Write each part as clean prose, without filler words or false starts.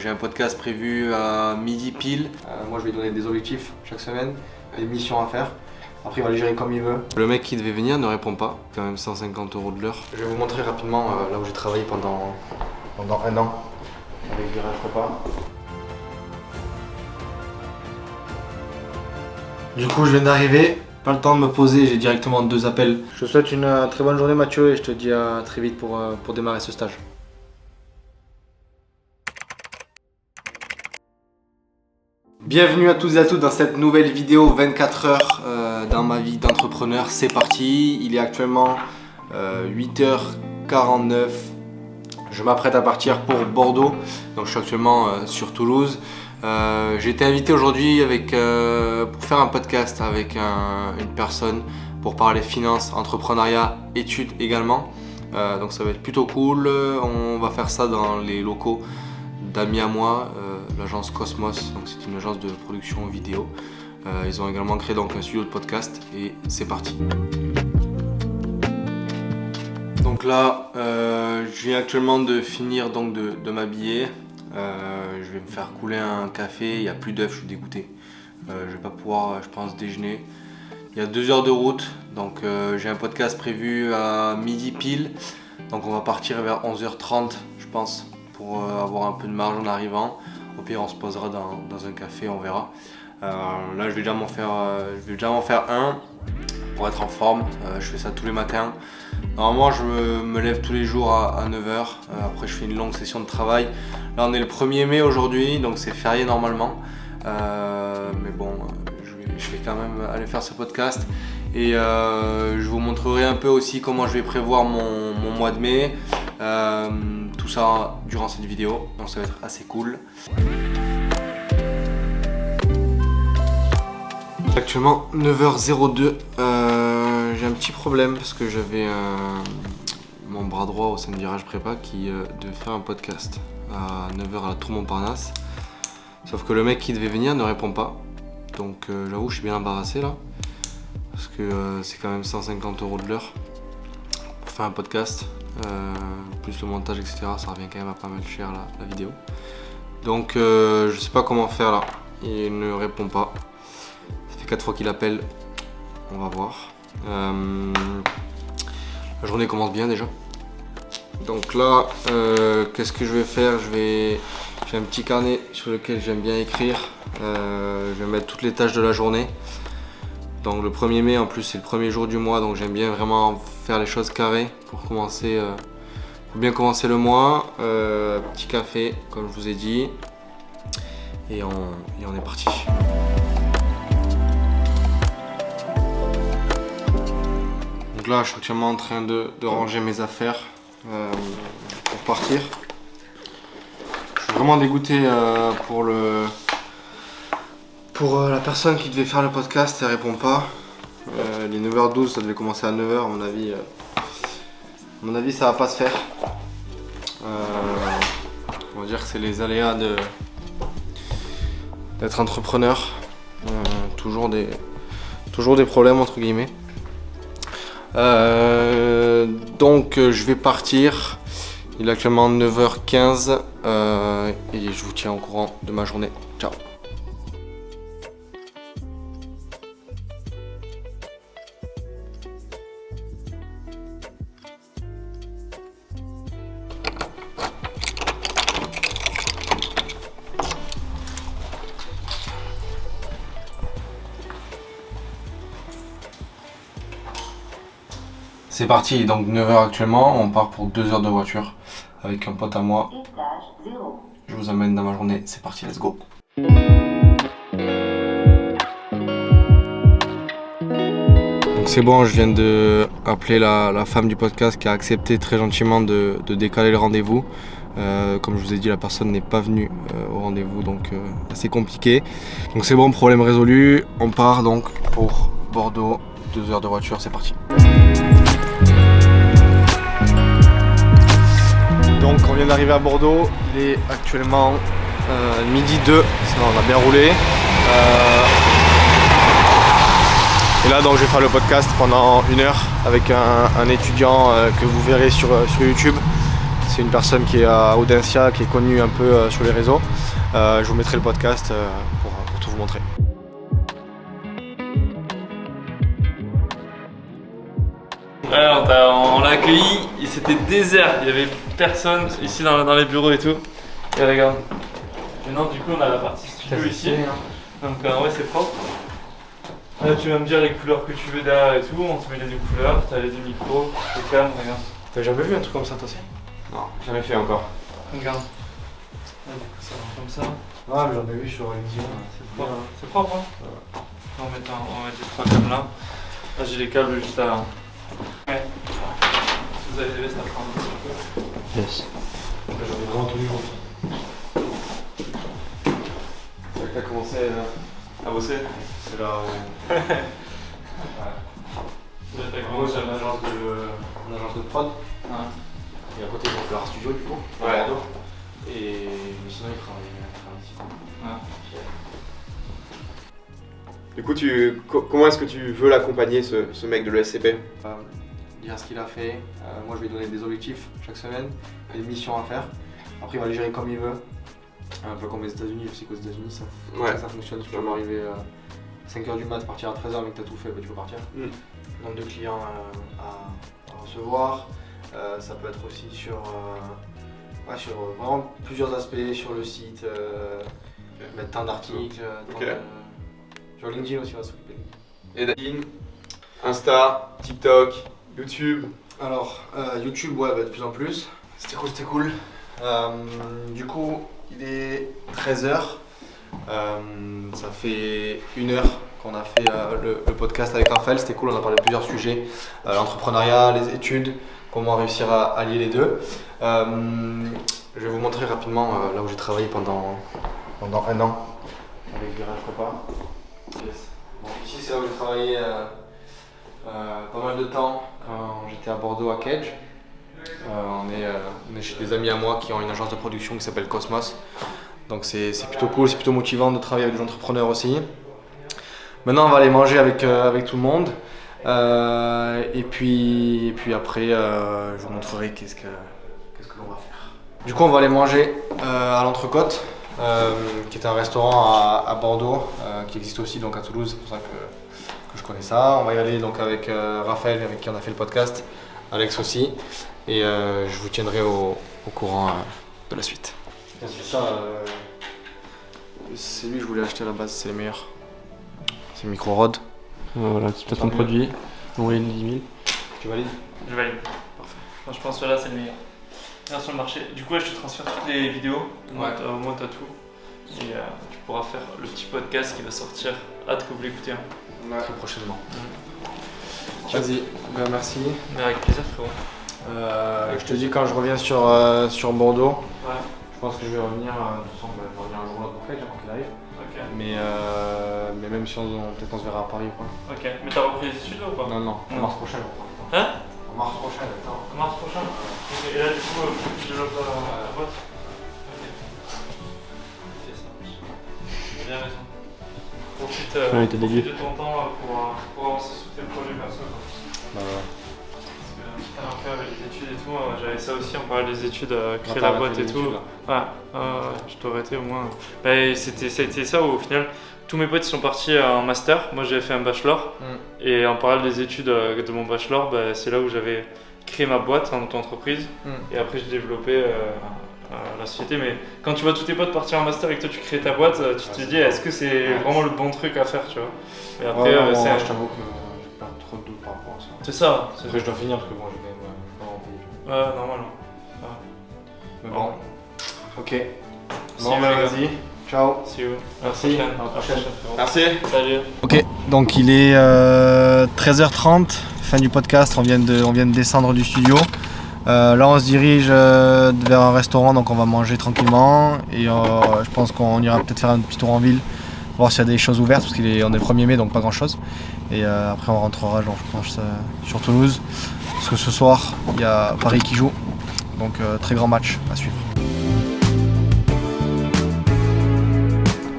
J'ai un podcast prévu à midi pile. Moi je vais lui donner des objectifs chaque semaine, des missions à faire. Après il va les gérer comme il veut. Le mec qui devait venir ne répond pas, quand même 150 € de l'heure. Je vais vous montrer rapidement là où j'ai travaillé pendant un an avec Virage Repas. Du coup je viens d'arriver, pas le temps de me poser, j'ai directement 2 appels. Je te souhaite une très bonne journée Mathieu et je te dis à très vite pour démarrer ce stage. Bienvenue à tous et à toutes dans cette nouvelle vidéo 24 heures dans ma vie d'entrepreneur. C'est parti, il est actuellement 8h49. Je m'apprête à partir pour Bordeaux, donc je suis actuellement sur Toulouse. J'ai été invité aujourd'hui pour faire un podcast avec une personne pour parler finance, entrepreneuriat, études également. Donc ça va être plutôt cool. On va faire ça dans les locaux d'amis à moi, l'agence Cosmos, donc c'est une agence de production vidéo. Ils ont également créé donc un studio de podcast et c'est parti. Donc là, je viens actuellement de finir donc de m'habiller. Je vais me faire couler un café, il n'y a plus d'œufs, je suis dégoûté. Je vais pas pouvoir, je pense, déjeuner. Il y a 2 heures de route, donc j'ai un podcast prévu à midi pile. Donc on va partir vers 11h30, je pense, pour avoir un peu de marge en arrivant. Au pire on se posera dans un café, on verra. Là je vais déjà m'en faire un pour être en forme. Je fais ça tous les matins. Normalement je me lève tous les jours à 9h. Après je fais une longue session de travail. Là on est le 1er mai aujourd'hui, donc c'est férié normalement. Mais bon, je vais quand même aller faire ce podcast. Et je vous montrerai un peu aussi comment je vais prévoir mon mois de mai. Tout ça durant cette vidéo, donc ça va être assez cool. Actuellement 9h02, j'ai un petit problème parce que j'avais mon bras droit au sein de Virage Prépa qui devait faire un podcast à 9h à la Tour Montparnasse. Sauf que le mec qui devait venir ne répond pas. Donc j'avoue je suis bien embarrassé là. Parce que c'est quand même 150 € de l'heure pour faire un podcast. Plus le montage etc, ça revient quand même à pas mal cher la vidéo. Donc je sais pas comment faire là. Il ne répond pas. Ça fait 4 fois qu'il appelle. On va voir. La journée commence bien déjà. Donc là, qu'est-ce que je vais faire? J'ai un petit carnet sur lequel j'aime bien écrire. Je vais mettre toutes les tâches de la journée. Donc le 1er mai en plus c'est le premier jour du mois, donc j'aime bien vraiment faire les choses carrées pour bien commencer le mois. Petit café comme je vous ai dit et on est parti. Donc là je suis actuellement en train de ranger mes affaires pour partir. Je suis vraiment dégoûté pour la personne qui devait faire le podcast, elle répond pas. Les 9h12, ça devait commencer à 9h, à mon avis ça va pas se faire. On va dire que c'est les aléas d'être entrepreneur. Toujours des problèmes entre guillemets. Donc je vais partir. Il est actuellement 9h15 et je vous tiens au courant de ma journée. Ciao. C'est parti, donc 9h actuellement, on part pour 2 heures de voiture avec un pote à moi. Je vous amène dans ma journée, c'est parti, let's go. Donc c'est bon, je viens de appeler la femme du podcast qui a accepté très gentiment de décaler le rendez-vous. Comme je vous ai dit, la personne n'est pas venue au rendez-vous, donc assez compliqué. Donc c'est bon, problème résolu, on part donc pour Bordeaux, 2 heures de voiture, c'est parti. Donc on vient d'arriver à Bordeaux, il est actuellement midi 2, ça va, on a bien roulé. Et là donc je vais faire le podcast pendant 1 heure avec un étudiant que vous verrez sur YouTube. c'est une personne qui est à Audencia, qui est connue un peu sur les réseaux. Je vous mettrai le podcast pour tout vous montrer. Alors on l'a accueilli, c'était désert, il n'y avait personne ici dans les bureaux et tout. Et regarde. Maintenant du coup on a la partie studio ici. Donc en vrai c'est propre. Là tu vas me dire les couleurs que tu veux derrière et tout, on te met les deux couleurs, t'as les deux micros, les câbles, regarde. T'as jamais vu un truc comme ça toi aussi? Non, jamais fait encore. Regarde. Là du coup ça marche comme ça. Ouais, mais j'en ai vu sur LinkedIn. C'est propre hein ouais. On va mettre les trois câbles là. Là j'ai les câbles juste à... Ouais. Si vous avez des vestes à prendre un petit peu. Yes. J'en ai vraiment tous les jours. C'est là que t'as commencé à bosser? C'est là où... Là t'as Moi commencé j'ai à une agence de prod. Ouais. Et à côté ils ont fait leur studio du coup. Ouais. Et sinon ils travaillent ici. Ouais. Du coup, comment est-ce que tu veux l'accompagner, ce mec de l'ESCP? Dire ce qu'il a fait. Moi je vais lui donner des objectifs chaque semaine, des missions à faire. Après il va les gérer comme il veut. Un peu comme aux États-Unis, je sais qu'aux États-Unis ça fonctionne. Si tu peux arriver à 5h du mat, partir à 13h, mais que tu as tout fait, bah, tu peux partir. Nombre de clients à recevoir. Ça peut être aussi sur vraiment plusieurs aspects, sur le site, mettre tant d'articles, sur LinkedIn aussi on va s'occuper. Et LinkedIn, Insta, TikTok, YouTube. Alors YouTube ouais de plus en plus. C'était cool. Du coup il est 13h. Ça fait 1 heure qu'on a fait le podcast avec Raphaël, c'était cool, on a parlé de plusieurs sujets, l'entrepreneuriat, les études, comment réussir à allier les deux. Je vais vous montrer rapidement là où j'ai travaillé pendant 1 an avec Garage Repas. Yes. Bon, ici c'est là où j'ai travaillé pas mal de temps quand j'étais à Bordeaux à Kedge. On est chez des amis à moi qui ont une agence de production qui s'appelle Cosmos. Donc c'est plutôt cool, c'est plutôt motivant de travailler avec des entrepreneurs aussi. Maintenant on va aller manger avec tout le monde. Et puis après je vous montrerai qu'est-ce que l'on va faire. Du coup on va aller manger à l'Entrecôte, qui est un restaurant à Bordeaux, qui existe aussi donc à Toulouse, c'est pour ça que je connais ça. On va y aller donc avec Raphaël avec qui on a fait le podcast, Alex aussi, et je vous tiendrai au courant de la suite. C'est ça, c'est lui que je voulais acheter à la base, c'est les meilleurs. C'est le micro Rode. Voilà, c'est peut-être un produit. Oui, 10 000. Tu valides? Je valide. Parfait. Moi, je pense que là c'est le meilleur. Là sur le marché. Du coup, là, je te transfère toutes les vidéos. Au moins, t'as tout. Et tu pourras faire le petit podcast qui va sortir. Hâte que vous l'écoutez. Hein. Très prochainement. Vas-y, ben, merci. Mais avec plaisir, frérot. Je te dis quand je reviens sur Bordeaux. Ouais. Je pense que je vais revenir, de toute façon, je vais revenir un jour ou l'autre pour Kedge, avant qu'il arrive. Ok. Mais même si peut-être on se verra à Paris ou quoi. Ok. Mais t'as repris les études ou pas? Non, en mars prochain. Hein? En mars prochain, attends. En mars prochain? Ok. Et là, du coup, tu développes la boîte? Ok. Ok, ça marche. T'as bien raison. Profite de ton temps pour avancer sur tes projets perso. Bah ouais. Après avec les études et tout, j'avais ça aussi, on parlait des études, créer la boîte et tout. Ouais, je t'aurais été au moins. Bah, ça a été ça au final. Tous mes potes sont partis en master, moi j'avais fait un bachelor. Et en parallèle des études de mon bachelor, bah, c'est là où j'avais créé ma boîte en auto-entreprise. Et après j'ai développé la société. Mais quand tu vois tous tes potes partir en master et que toi tu crées ta boîte, tu te dis est-ce que c'est vraiment le bon truc à faire, tu vois. Et après, je t'avoue que j'ai pas trop de doute par rapport à ça. C'est ça. Après je dois finir parce que bon, je vais quand même Normalement. Mais bon. Ok. Bon, Bon, vas-y. Ciao. See you. Merci. À la prochaine. Merci. Salut. Ok, donc il est 13h30, fin du podcast, on vient de descendre du studio. Là on se dirige vers un restaurant, donc on va manger tranquillement. Et je pense qu'on ira peut-être faire un petit tour en ville, voir s'il y a des choses ouvertes, parce qu'on est le 1er mai, donc pas grand chose. Et après on rentrera, genre, je pense, sur Toulouse. Parce que ce soir, il y a Paris qui joue, donc très grand match à suivre.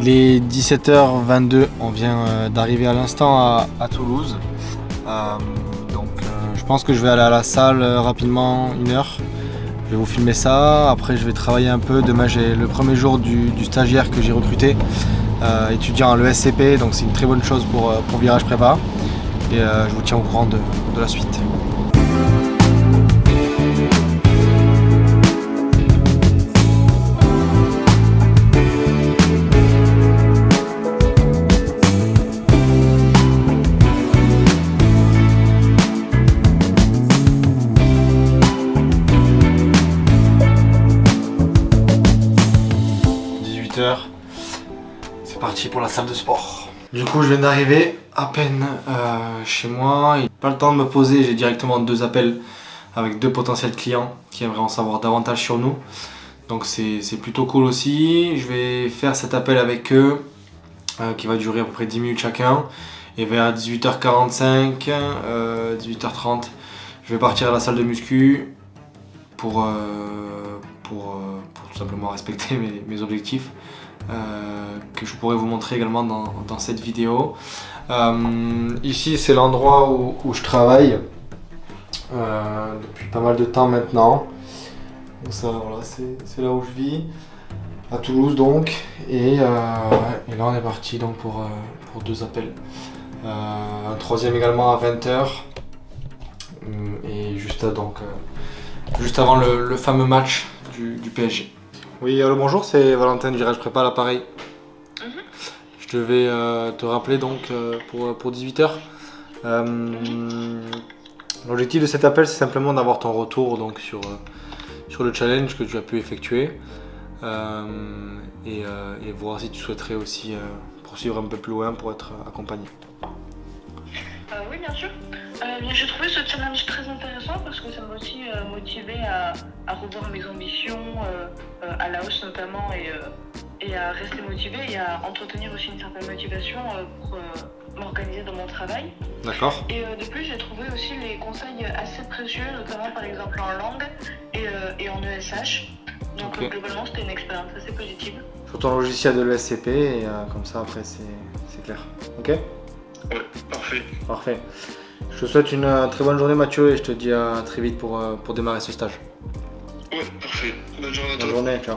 Il est 17h22, on vient d'arriver à l'instant à Toulouse. Donc je pense que je vais aller à la salle rapidement, 1 heure. Je vais vous filmer ça, après je vais travailler un peu. Demain j'ai le premier jour du stagiaire que j'ai recruté, étudiant à l'ESCP, donc c'est une très bonne chose pour Virage Prépa. Et je vous tiens au courant de la suite. C'est parti pour la salle de sport. Du coup je viens d'arriver à peine chez moi, pas le temps de me poser, j'ai directement 2 appels avec 2 potentiels clients qui aimeraient en savoir davantage sur nous. Donc c'est plutôt cool aussi. Je vais faire cet appel avec eux qui va durer à peu près 10 minutes chacun. Et vers 18h45, 18h30, je vais partir à la salle de muscu pour tout simplement respecter mes objectifs. Que je pourrais vous montrer également dans cette vidéo. Ici c'est l'endroit où je travaille depuis pas mal de temps maintenant. Donc ça, voilà, c'est là où je vis, à Toulouse donc. Et là on est parti donc pour 2 appels. Un troisième également à 20h. Et juste avant le fameux match du PSG. Oui, allô, bonjour, c'est Valentin de Virage Prépa à l'appareil. Je devais te rappeler donc pour 18h. L'objectif de cet appel, c'est simplement d'avoir ton retour donc, sur le challenge que tu as pu effectuer et voir si tu souhaiterais aussi poursuivre un peu plus loin pour être accompagné. Oui, bien sûr. J'ai trouvé ce challenge très intéressant parce que ça m'a aussi motivé à revoir mes ambitions, à la hausse notamment, et à rester motivé et à entretenir aussi une certaine motivation pour m'organiser dans mon travail. D'accord. Et de plus, j'ai trouvé aussi les conseils assez précieux, notamment par exemple en langue et en ESH. Donc Okay. Globalement, c'était une expérience assez positive. Sur ton logiciel de l'ESCP et comme ça après c'est clair. Ok ? Ouais, parfait. Parfait. Je te souhaite une très bonne journée Mathieu et je te dis à très vite pour démarrer ce stage. Ouais, parfait. Bonne journée à toi. Bonne journée, ciao.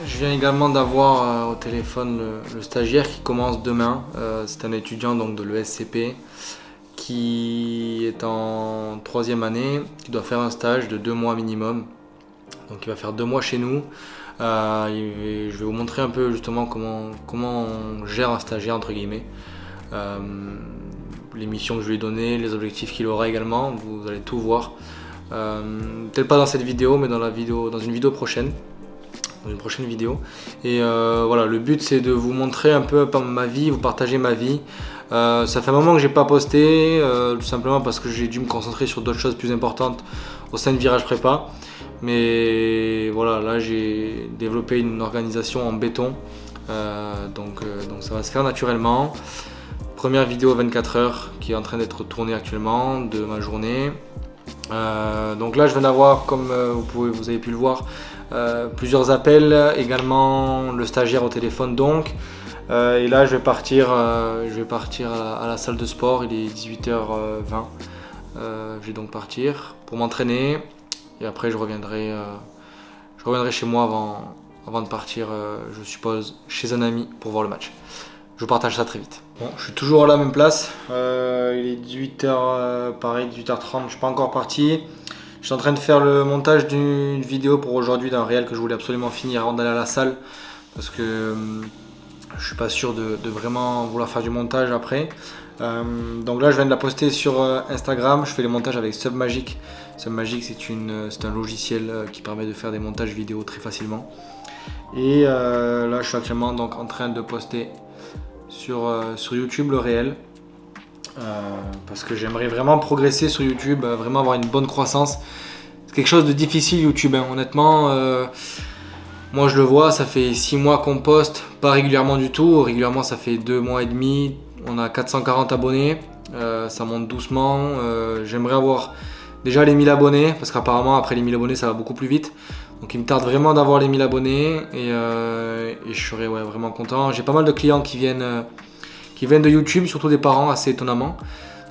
Je viens également d'avoir au téléphone le stagiaire qui commence demain. C'est un étudiant donc, de l'ESCP qui est en 3e année, qui doit faire un stage de 2 mois minimum. Donc il va faire 2 mois chez nous. Je vais vous montrer un peu justement comment on gère un stagiaire entre guillemets. Les missions que je lui ai données, les objectifs qu'il aura également, vous allez tout voir. Peut-être pas dans cette vidéo, mais dans une vidéo prochaine. Dans une prochaine vidéo. Et voilà, le but c'est de vous montrer un peu ma vie, vous partager ma vie. Ça fait un moment que j'ai pas posté, tout simplement parce que j'ai dû me concentrer sur d'autres choses plus importantes au sein de Virage Prépa. Mais voilà, là j'ai développé une organisation en béton, donc ça va se faire naturellement. Première vidéo 24 heures qui est en train d'être tournée actuellement de ma journée. Donc là je viens d'avoir, comme vous avez pu le voir, plusieurs appels, également le stagiaire au téléphone donc. Et là je vais partir à la salle de sport, il est 18h20. Je vais donc partir pour m'entraîner et après je reviendrai chez moi avant de partir, je suppose, chez un ami pour voir le match. Je vous partage ça très vite. Bon, je suis toujours à la même place, il est 18h, pareil, 18h30, je ne suis pas encore parti. Je suis en train de faire le montage d'une vidéo pour aujourd'hui, d'un réel que je voulais absolument finir avant d'aller à la salle. Parce que je ne suis pas sûr de vraiment vouloir faire du montage après. Donc là je viens de la poster sur Instagram, je fais les montages avec Submagic. Submagic c'est un logiciel qui permet de faire des montages vidéo très facilement. Et là je suis actuellement donc en train de poster sur YouTube le réel. Parce que j'aimerais vraiment progresser sur YouTube, vraiment avoir une bonne croissance. C'est quelque chose de difficile YouTube, hein. Honnêtement, moi je le vois, ça fait 6 mois qu'on poste, pas régulièrement du tout, régulièrement ça fait 2 mois et demi, on a 440 abonnés, ça monte doucement, j'aimerais avoir déjà les 1000 abonnés, parce qu'apparemment après les 1000 abonnés ça va beaucoup plus vite, donc il me tarde vraiment d'avoir les 1000 abonnés et je serais vraiment content. J'ai pas mal de clients qui viennent de YouTube, surtout des parents assez étonnamment.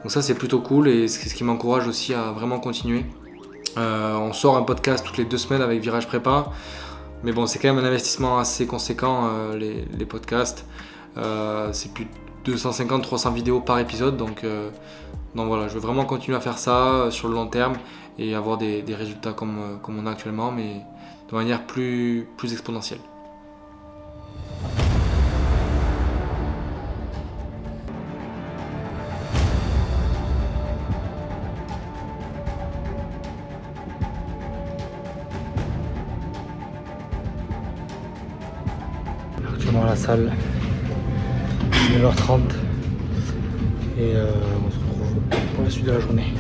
Donc ça c'est plutôt cool et c'est ce qui m'encourage aussi à vraiment continuer. On sort un podcast toutes les 2 semaines avec Virage Prépa. Mais bon, c'est quand même un investissement assez conséquent, les podcasts. C'est plus de 250-300 vidéos par épisode. Donc voilà, je veux vraiment continuer à faire ça sur le long terme et avoir des résultats comme on a actuellement, mais de manière plus exponentielle. Actuellement à la salle, 9h30 et on se retrouve pour la suite de la journée.